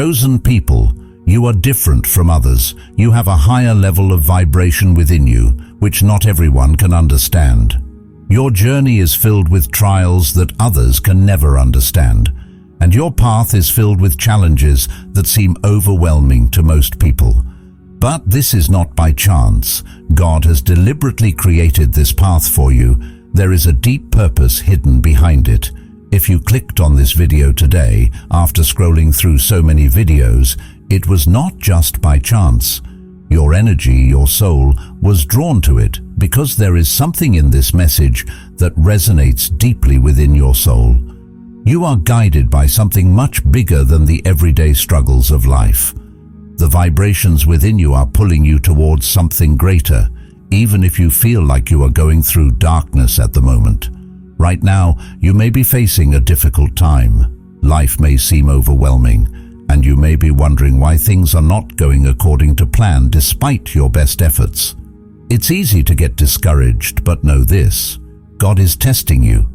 chosen people, you are different from others. You have a higher level of vibration within you, which not everyone can understand. Your journey is filled with trials that others can never understand, and your path is filled with challenges that seem overwhelming to most people. But this is not by chance. God has deliberately created this path for you. There is a deep purpose hidden behind it. If you clicked on this video today, after scrolling through so many videos, it was not just by chance. Your energy, your soul, was drawn to it because there is something in this message that resonates deeply within your soul. You are guided by something much bigger than the everyday struggles of life. The vibrations within you are pulling you towards something greater, even if you feel like you are going through darkness at the moment. Right now, you may be facing a difficult time. Life may seem overwhelming, and you may be wondering why things are not going according to plan despite your best efforts. It's easy to get discouraged, but know this: God is testing you.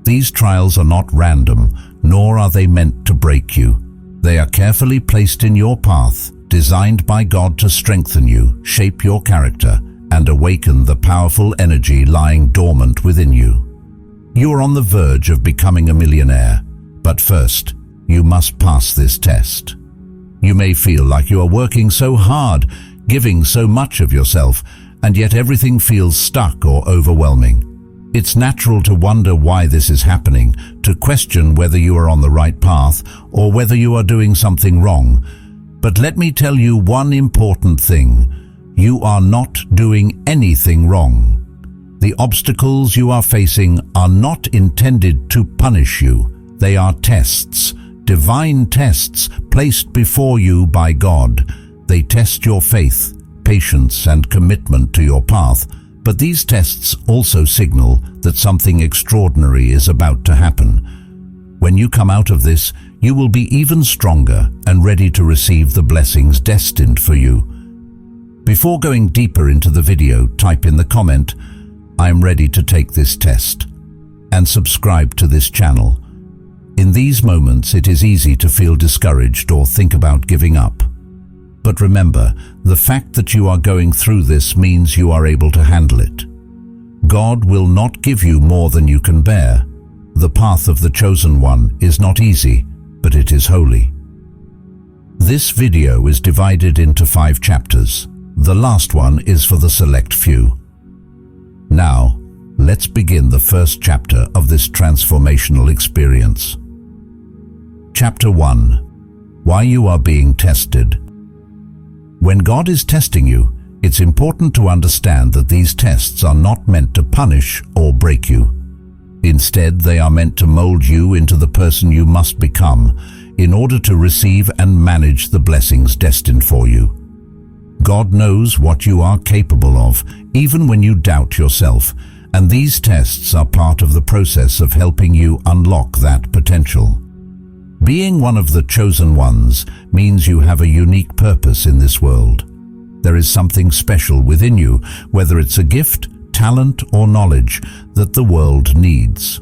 These trials are not random, nor are they meant to break you. They are carefully placed in your path, designed by God to strengthen you, shape your character, and awaken the powerful energy lying dormant within you. You are on the verge of becoming a millionaire, but first, you must pass this test. You may feel like you are working so hard, giving so much of yourself, and yet everything feels stuck or overwhelming. It's natural to wonder why this is happening, to question whether you are on the right path or whether you are doing something wrong. But let me tell you one important thing: you are not doing anything wrong. The obstacles you are facing are not intended to punish you. They are tests, divine tests placed before you by God. They test your faith, patience, and commitment to your path. But these tests also signal that something extraordinary is about to happen. When you come out of this, you will be even stronger and ready to receive the blessings destined for you. Before going deeper into the video, type in the comment, "I am ready to take this test," and subscribe to this channel. In these moments, it is easy to feel discouraged or think about giving up. But remember, the fact that you are going through this means you are able to handle it. God will not give you more than you can bear. The path of the chosen one is not easy, but it is holy. This video is divided into 5 chapters. The last one is for the select few. Now, let's begin the first chapter of this transformational experience. Chapter 1. Why you are being tested. When God is testing you, it's important to understand that these tests are not meant to punish or break you. Instead, they are meant to mold you into the person you must become in order to receive and manage the blessings destined for you. God knows what you are capable of, even when you doubt yourself, and these tests are part of the process of helping you unlock that potential. Being one of the chosen ones means you have a unique purpose in this world. There is something special within you, whether it's a gift, talent, or knowledge that the world needs.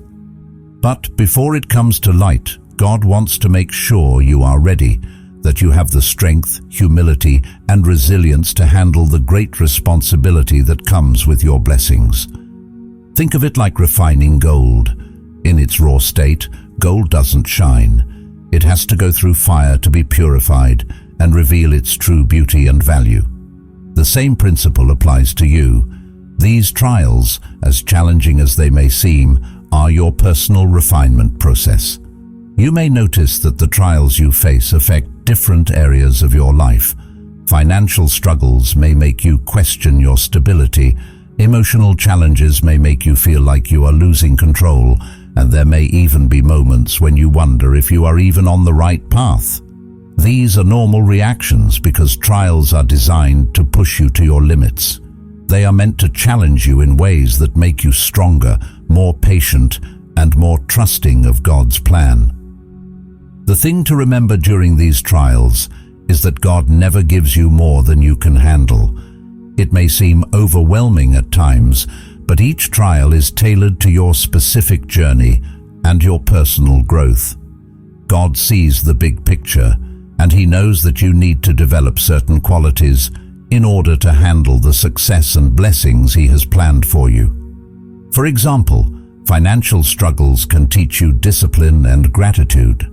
But before it comes to light, God wants to make sure you are ready, that you have the strength, humility, and resilience to handle the great responsibility that comes with your blessings. Think of it like refining gold. In its raw state, gold doesn't shine. It has to go through fire to be purified and reveal its true beauty and value. The same principle applies to you. These trials, as challenging as they may seem, are your personal refinement process. You may notice that the trials you face affect different areas of your life. Financial struggles may make you question your stability. Emotional challenges may make you feel like you are losing control, and there may even be moments when you wonder if you are even on the right path. These are normal reactions because trials are designed to push you to your limits. They are meant to challenge you in ways that make you stronger, more patient, and more trusting of God's plan. The thing to remember during these trials is that God never gives you more than you can handle. It may seem overwhelming at times, but each trial is tailored to your specific journey and your personal growth. God sees the big picture, and He knows that you need to develop certain qualities in order to handle the success and blessings He has planned for you. For example, financial struggles can teach you discipline and gratitude.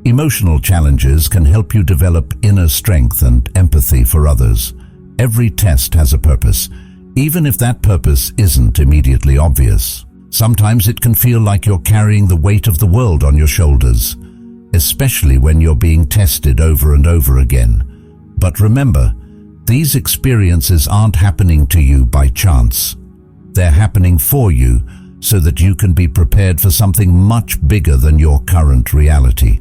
Emotional challenges can help you develop inner strength and empathy for others. Every test has a purpose, even if that purpose isn't immediately obvious. Sometimes it can feel like you're carrying the weight of the world on your shoulders, especially when you're being tested over and over again. But remember, these experiences aren't happening to you by chance. They're happening for you so that you can be prepared for something much bigger than your current reality.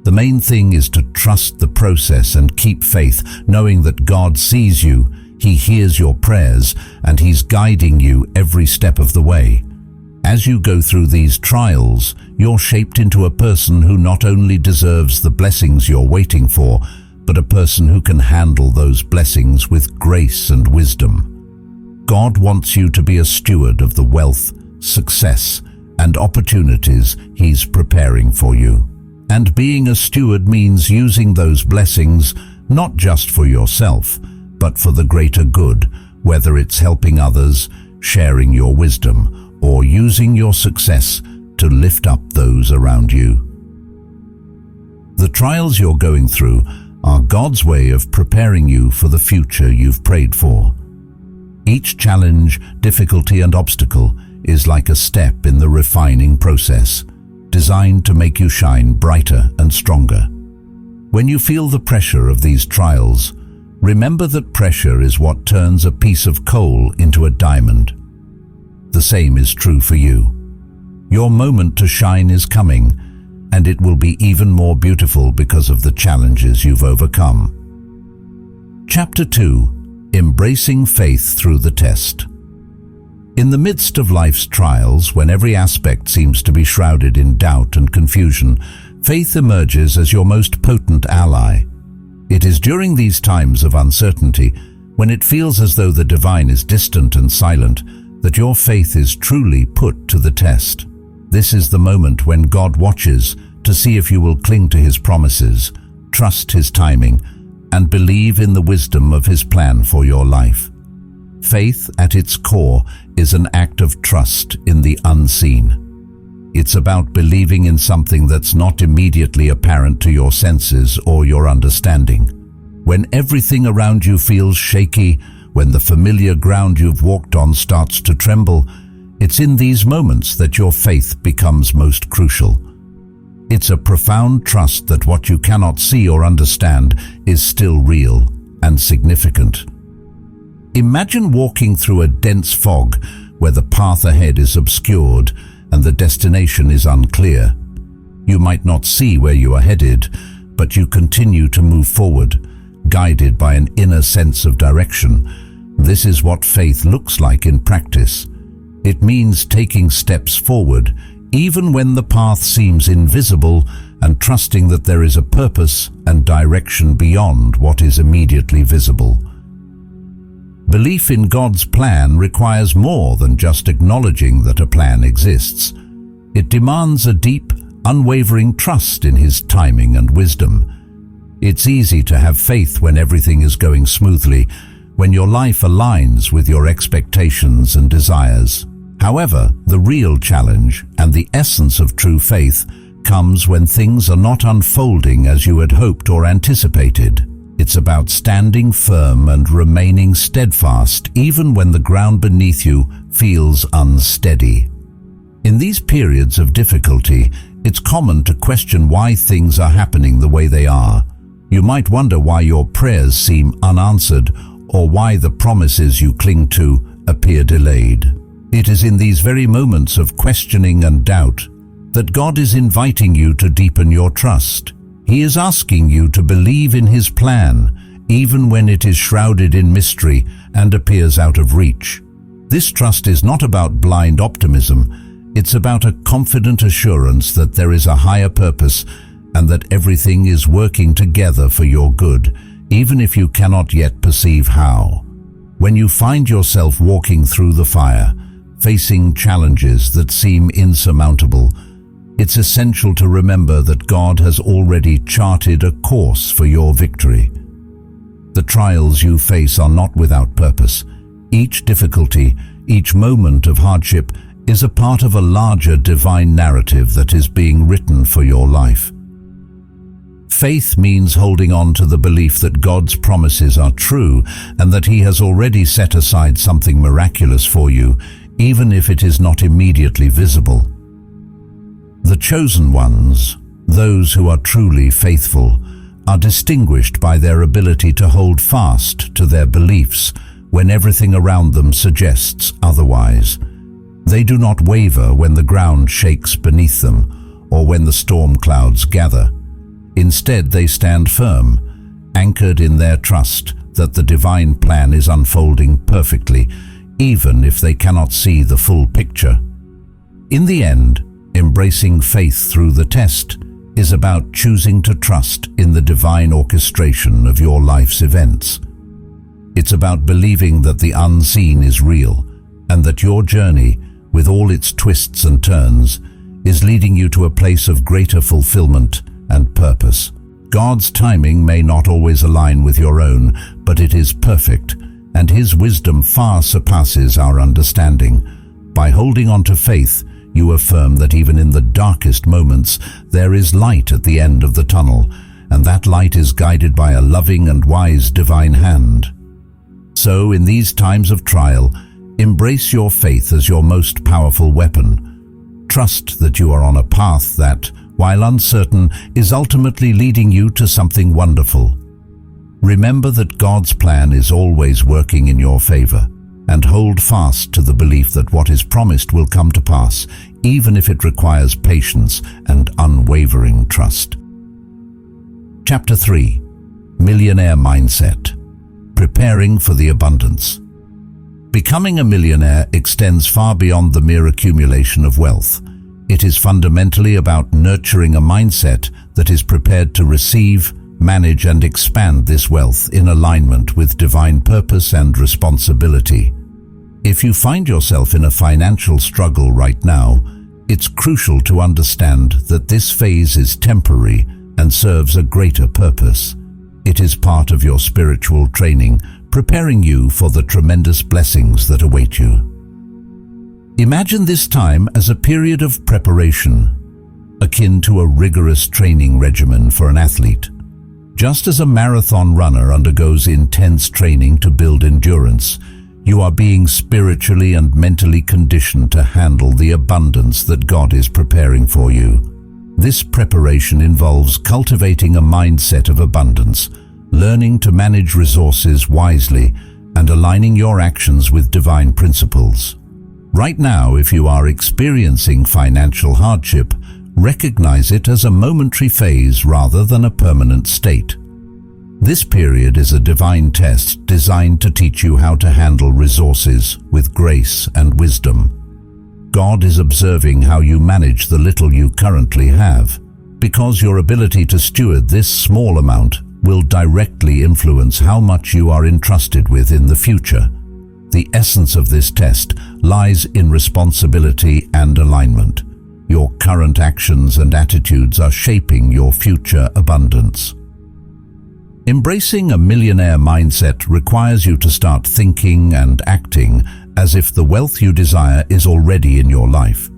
The main thing is to trust the process and keep faith, knowing that God sees you, He hears your prayers, and He's guiding you every step of the way. As you go through these trials, you're shaped into a person who not only deserves the blessings you're waiting for, but a person who can handle those blessings with grace and wisdom. God wants you to be a steward of the wealth, success, and opportunities He's preparing for you. And being a steward means using those blessings not just for yourself, but for the greater good, whether it's helping others, sharing your wisdom, or using your success to lift up those around you. The trials you're going through are God's way of preparing you for the future you've prayed for. Each challenge, difficulty, and obstacle is like a step in the refining process, designed to make you shine brighter and stronger. When you feel the pressure of these trials, remember that pressure is what turns a piece of coal into a diamond. The same is true for you. Your moment to shine is coming, and it will be even more beautiful because of the challenges you've overcome. Chapter 2: Embracing Faith Through the Test. In the midst of life's trials, when every aspect seems to be shrouded in doubt and confusion, faith emerges as your most potent ally. It is during these times of uncertainty, when it feels as though the divine is distant and silent, that your faith is truly put to the test. This is the moment when God watches to see if you will cling to His promises, trust His timing, and believe in the wisdom of His plan for your life. Faith, at its core, is an act of trust in the unseen. It's about believing in something that's not immediately apparent to your senses or your understanding. When everything around you feels shaky, when the familiar ground you've walked on starts to tremble, it's in these moments that your faith becomes most crucial. It's a profound trust that what you cannot see or understand is still real and significant. Imagine walking through a dense fog where the path ahead is obscured and the destination is unclear. You might not see where you are headed, but you continue to move forward, guided by an inner sense of direction. This is what faith looks like in practice. It means taking steps forward, even when the path seems invisible, and trusting that there is a purpose and direction beyond what is immediately visible. Belief in God's plan requires more than just acknowledging that a plan exists. It demands a deep, unwavering trust in His timing and wisdom. It's easy to have faith when everything is going smoothly, when your life aligns with your expectations and desires. However, the real challenge and the essence of true faith comes when things are not unfolding as you had hoped or anticipated. It's about standing firm and remaining steadfast even when the ground beneath you feels unsteady. In these periods of difficulty, it's common to question why things are happening the way they are. You might wonder why your prayers seem unanswered or why the promises you cling to appear delayed. It is in these very moments of questioning and doubt that God is inviting you to deepen your trust. He is asking you to believe in His plan, even when it is shrouded in mystery and appears out of reach. This trust is not about blind optimism. It's about a confident assurance that there is a higher purpose and that everything is working together for your good, even if you cannot yet perceive how. When you find yourself walking through the fire, facing challenges that seem insurmountable, it's essential to remember that God has already charted a course for your victory. The trials you face are not without purpose. Each difficulty, each moment of hardship is a part of a larger divine narrative that is being written for your life. Faith means holding on to the belief that God's promises are true and that He has already set aside something miraculous for you, even if it is not immediately visible. The chosen ones, those who are truly faithful, are distinguished by their ability to hold fast to their beliefs when everything around them suggests otherwise. They do not waver when the ground shakes beneath them or when the storm clouds gather. Instead, they stand firm, anchored in their trust that the divine plan is unfolding perfectly, even if they cannot see the full picture. In the end, embracing faith through the test is about choosing to trust in the divine orchestration of your life's events. It's about believing that the unseen is real and that your journey, with all its twists and turns, is leading you to a place of greater fulfillment and purpose. God's timing may not always align with your own, but it is perfect, and His wisdom far surpasses our understanding. By holding on to faith, you affirm that even in the darkest moments, there is light at the end of the tunnel, and that light is guided by a loving and wise divine hand. So, in these times of trial, embrace your faith as your most powerful weapon. Trust that you are on a path that, while uncertain, is ultimately leading you to something wonderful. Remember that God's plan is always working in your favor, and hold fast to the belief that what is promised will come to pass, even if it requires patience and unwavering trust. Chapter 3. Millionaire Mindset. Preparing for the abundance. Becoming a millionaire extends far beyond the mere accumulation of wealth. It is fundamentally about nurturing a mindset that is prepared to receive, manage, and expand this wealth in alignment with divine purpose and responsibility. If you find yourself in a financial struggle right now, it's crucial to understand that this phase is temporary and serves a greater purpose. It is part of your spiritual training, preparing you for the tremendous blessings that await you. Imagine this time as a period of preparation, akin to a rigorous training regimen for an athlete. Just as a marathon runner undergoes intense training to build endurance, you are being spiritually and mentally conditioned to handle the abundance that God is preparing for you. This preparation involves cultivating a mindset of abundance, learning to manage resources wisely, and aligning your actions with divine principles. Right now, if you are experiencing financial hardship, recognize it as a momentary phase rather than a permanent state. This period is a divine test designed to teach you how to handle resources with grace and wisdom. God is observing how you manage the little you currently have, because your ability to steward this small amount will directly influence how much you are entrusted with in the future. The essence of this test lies in responsibility and alignment. Your current actions and attitudes are shaping your future abundance. Embracing a millionaire mindset requires you to start thinking and acting as if the wealth you desire is already in your life.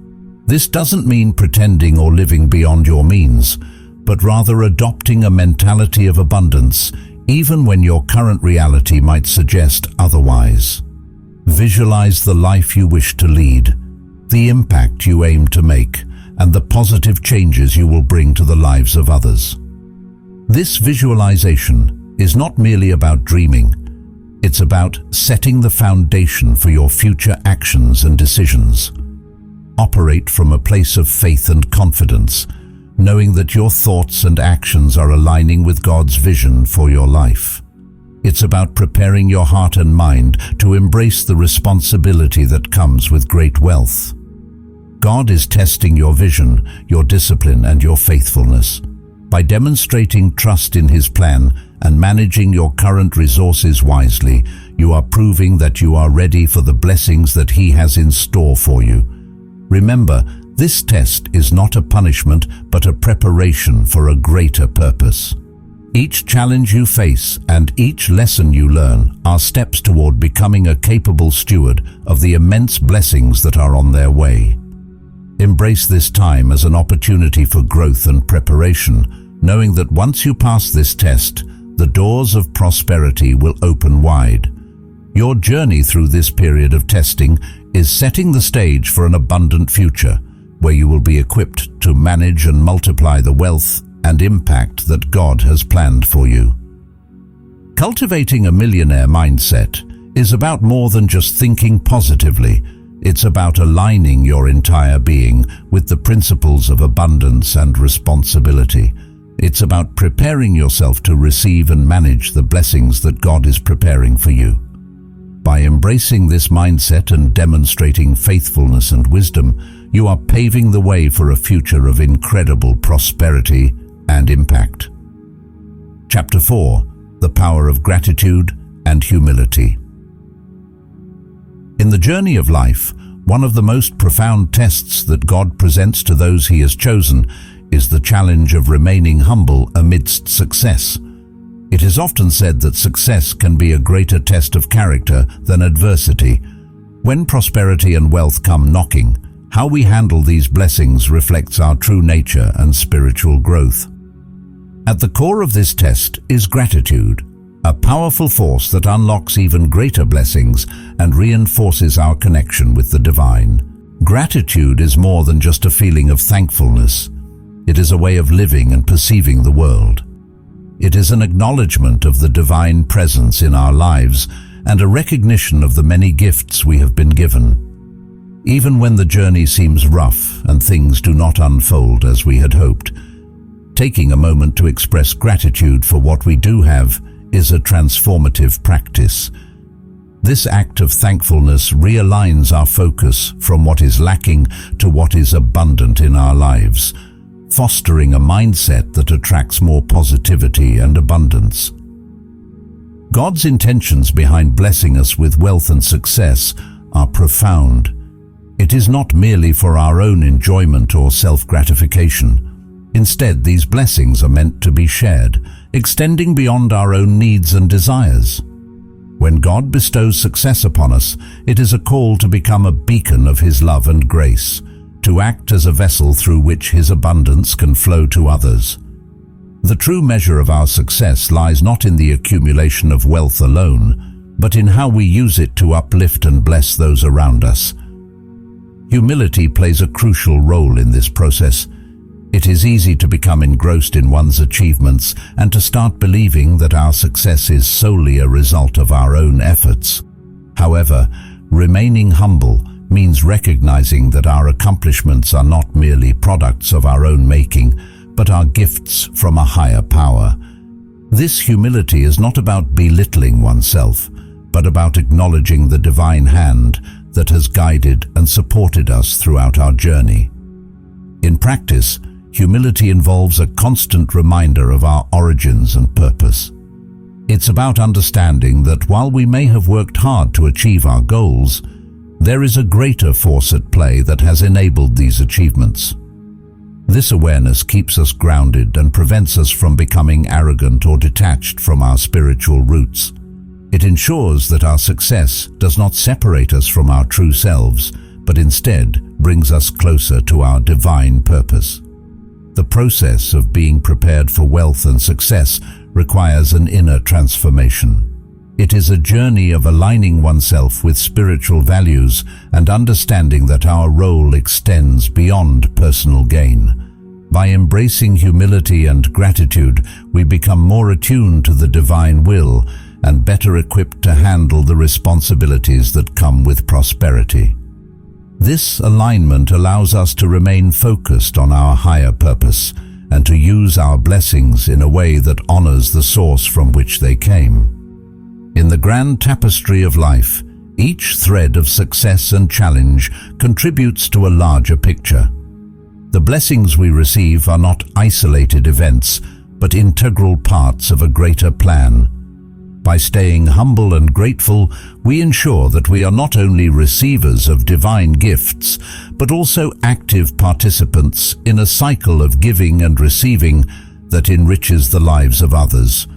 This doesn't mean pretending or living beyond your means, but rather adopting a mentality of abundance, even when your current reality might suggest otherwise. Visualize the life you wish to lead, the impact you aim to make, and the positive changes you will bring to the lives of others. This visualization is not merely about dreaming. It's about setting the foundation for your future actions and decisions. Operate from a place of faith and confidence, knowing that your thoughts and actions are aligning with God's vision for your life. It's about preparing your heart and mind to embrace the responsibility that comes with great wealth. God is testing your vision, your discipline, and your faithfulness. By demonstrating trust in His plan and managing your current resources wisely, you are proving that you are ready for the blessings that He has in store for you. Remember This test is not a punishment, but a preparation for a greater purpose. Each challenge you face and each lesson you learn are steps toward becoming a capable steward of the immense blessings that are on their way. Embrace this time as an opportunity for growth and preparation, knowing that once you pass this test, the doors of prosperity will open wide. Your journey through this period of testing is setting the stage for an abundant future, where you will be equipped to manage and multiply the wealth and impact that God has planned for you. Cultivating a millionaire mindset is about more than just thinking positively. It's about aligning your entire being with the principles of abundance and responsibility. It's about preparing yourself to receive and manage the blessings that God is preparing for you. By embracing this mindset and demonstrating faithfulness and wisdom, you are paving the way for a future of incredible prosperity and impact. Chapter 4: The Power of Gratitude and Humility. In the journey of life, one of the most profound tests that God presents to those He has chosen is the challenge of remaining humble amidst success. It is often said that success can be a greater test of character than adversity. When prosperity and wealth come knocking, how we handle these blessings reflects our true nature and spiritual growth. At the core of this test is gratitude, a powerful force that unlocks even greater blessings and reinforces our connection with the divine. Gratitude is more than just a feeling of thankfulness. It is a way of living and perceiving the world. It is an acknowledgement of the divine presence in our lives and a recognition of the many gifts we have been given. Even when the journey seems rough and things do not unfold as we had hoped, taking a moment to express gratitude for what we do have is a transformative practice. This act of thankfulness realigns our focus from what is lacking to what is abundant in our lives, fostering a mindset that attracts more positivity and abundance. God's intentions behind blessing us with wealth and success are profound. It is not merely for our own enjoyment or self-gratification. Instead, these blessings are meant to be shared, extending beyond our own needs and desires. When God bestows success upon us, it is a call to become a beacon of His love and grace, to act as a vessel through which His abundance can flow to others. The true measure of our success lies not in the accumulation of wealth alone, but in how we use it to uplift and bless those around us. Humility plays a crucial role in this process. It is easy to become engrossed in one's achievements and to start believing that our success is solely a result of our own efforts. However, remaining humble means recognizing that our accomplishments are not merely products of our own making, but are gifts from a higher power. This humility is not about belittling oneself, but about acknowledging the divine hand that has guided and supported us throughout our journey. In practice, humility involves a constant reminder of our origins and purpose. It's about understanding that while we may have worked hard to achieve our goals, there is a greater force at play that has enabled these achievements. This awareness keeps us grounded and prevents us from becoming arrogant or detached from our spiritual roots. It ensures that our success does not separate us from our true selves, but instead brings us closer to our divine purpose. The process of being prepared for wealth and success requires an inner transformation. It is a journey of aligning oneself with spiritual values and understanding that our role extends beyond personal gain. By embracing humility and gratitude, we become more attuned to the divine will and better equipped to handle the responsibilities that come with prosperity. This alignment allows us to remain focused on our higher purpose and to use our blessings in a way that honors the source from which they came. In the grand tapestry of life, each thread of success and challenge contributes to a larger picture. The blessings we receive are not isolated events, but integral parts of a greater plan. By staying humble and grateful, we ensure that we are not only receivers of divine gifts, but also active participants in a cycle of giving and receiving that enriches the lives of others.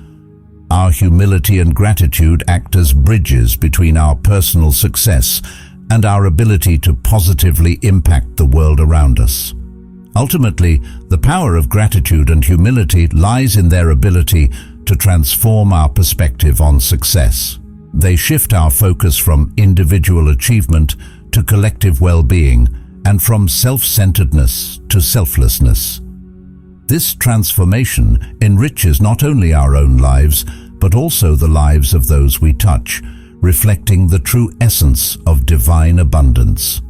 Our humility and gratitude act as bridges between our personal success and our ability to positively impact the world around us. Ultimately, the power of gratitude and humility lies in their ability to transform our perspective on success. They shift our focus from individual achievement to collective well-being and from self-centeredness to selflessness. This transformation enriches not only our own lives, but also the lives of those we touch, reflecting the true essence of divine abundance.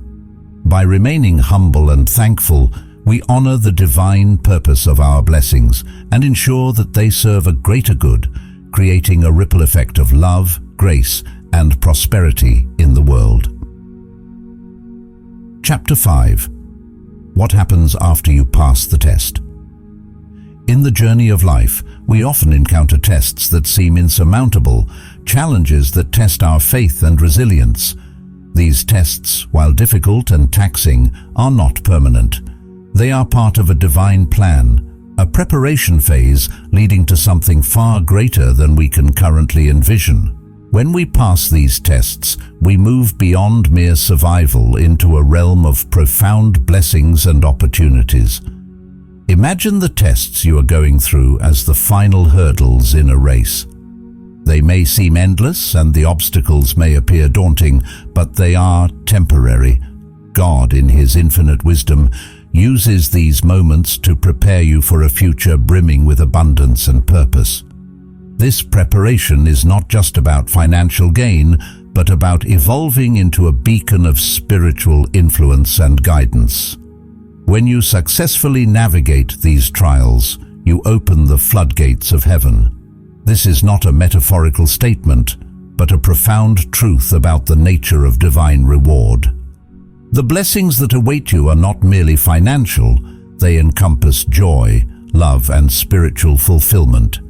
By remaining humble and thankful, we honor the divine purpose of our blessings and ensure that they serve a greater good, creating a ripple effect of love, grace, and prosperity in the world. Chapter 5. What happens after you pass the test? In the journey of life, we often encounter tests that seem insurmountable, challenges that test our faith and resilience. These tests, while difficult and taxing, are not permanent. They are part of a divine plan, a preparation phase leading to something far greater than we can currently envision. When we pass these tests, we move beyond mere survival into a realm of profound blessings and opportunities. Imagine the tests you are going through as the final hurdles in a race. They may seem endless and the obstacles may appear daunting, but they are temporary. God, in His infinite wisdom, uses these moments to prepare you for a future brimming with abundance and purpose. This preparation is not just about financial gain, but about evolving into a beacon of spiritual influence and guidance. When you successfully navigate these trials, you open the floodgates of heaven. This is not a metaphorical statement, but a profound truth about the nature of divine reward. The blessings that await you are not merely financial, they encompass joy, love, and spiritual fulfillment.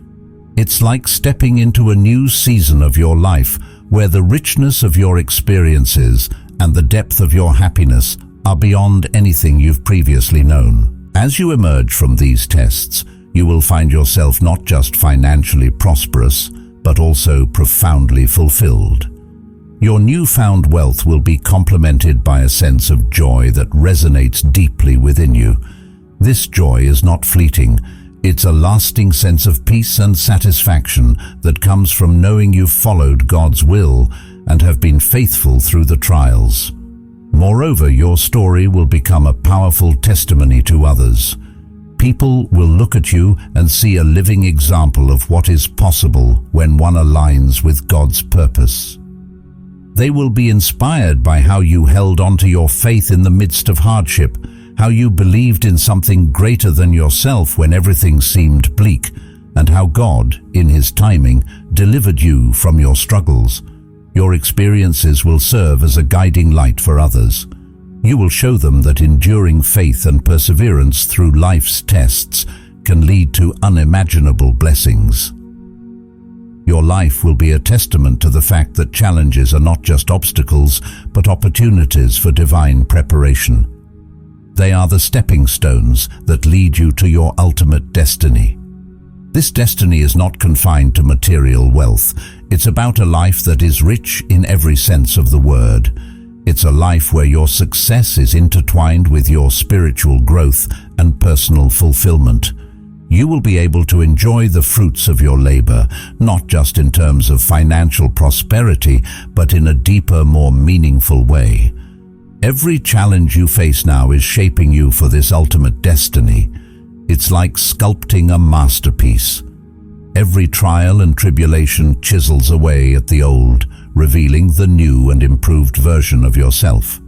It's like stepping into a new season of your life where the richness of your experiences and the depth of your happiness are beyond anything you've previously known. As you emerge from these tests, you will find yourself not just financially prosperous, but also profoundly fulfilled. Your newfound wealth will be complemented by a sense of joy that resonates deeply within you. This joy is not fleeting. It's a lasting sense of peace and satisfaction that comes from knowing you've followed God's will and have been faithful through the trials. Moreover, your story will become a powerful testimony to others. People will look at you and see a living example of what is possible when one aligns with God's purpose. They will be inspired by how you held on to your faith in the midst of hardship, how you believed in something greater than yourself when everything seemed bleak, and how God, in His timing, delivered you from your struggles. Your experiences will serve as a guiding light for others. You will show them that enduring faith and perseverance through life's tests can lead to unimaginable blessings. Your life will be a testament to the fact that challenges are not just obstacles, but opportunities for divine preparation. They are the stepping stones that lead you to your ultimate destiny. This destiny is not confined to material wealth. It's about a life that is rich in every sense of the word. It's a life where your success is intertwined with your spiritual growth and personal fulfillment. You will be able to enjoy the fruits of your labor, not just in terms of financial prosperity, but in a deeper, more meaningful way. Every challenge you face now is shaping you for this ultimate destiny. It's like sculpting a masterpiece. Every trial and tribulation chisels away at the old, revealing the new and improved version of yourself.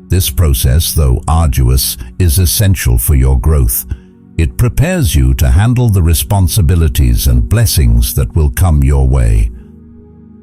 This process, though arduous, is essential for your growth. It prepares you to handle the responsibilities and blessings that will come your way.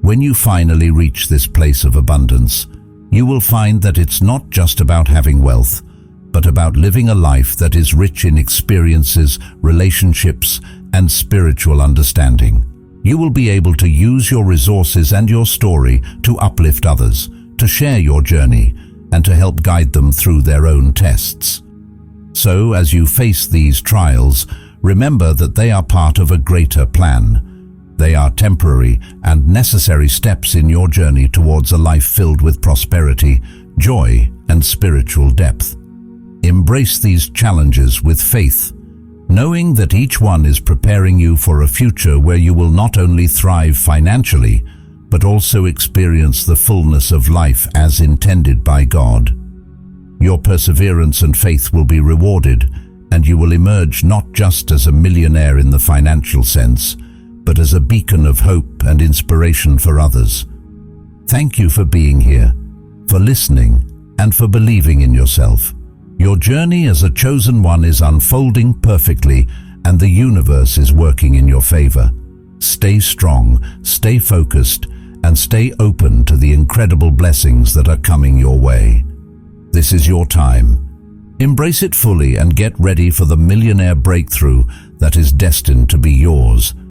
When you finally reach this place of abundance, you will find that it's not just about having wealth, but about living a life that is rich in experiences, relationships, and spiritual understanding. You will be able to use your resources and your story to uplift others, to share your journey, and to help guide them through their own tests. So, as you face these trials, remember that they are part of a greater plan. They are temporary and necessary steps in your journey towards a life filled with prosperity, joy, and spiritual depth. Embrace these challenges with faith, knowing that each one is preparing you for a future where you will not only thrive financially, but also experience the fullness of life as intended by God. Your perseverance and faith will be rewarded, and you will emerge not just as a millionaire in the financial sense, but as a beacon of hope and inspiration for others. Thank you for being here, for listening, and for believing in yourself. Your journey as a chosen one is unfolding perfectly, and the universe is working in your favor. Stay strong, stay focused, and stay open to the incredible blessings that are coming your way. This is your time. Embrace it fully and get ready for the millionaire breakthrough that is destined to be yours.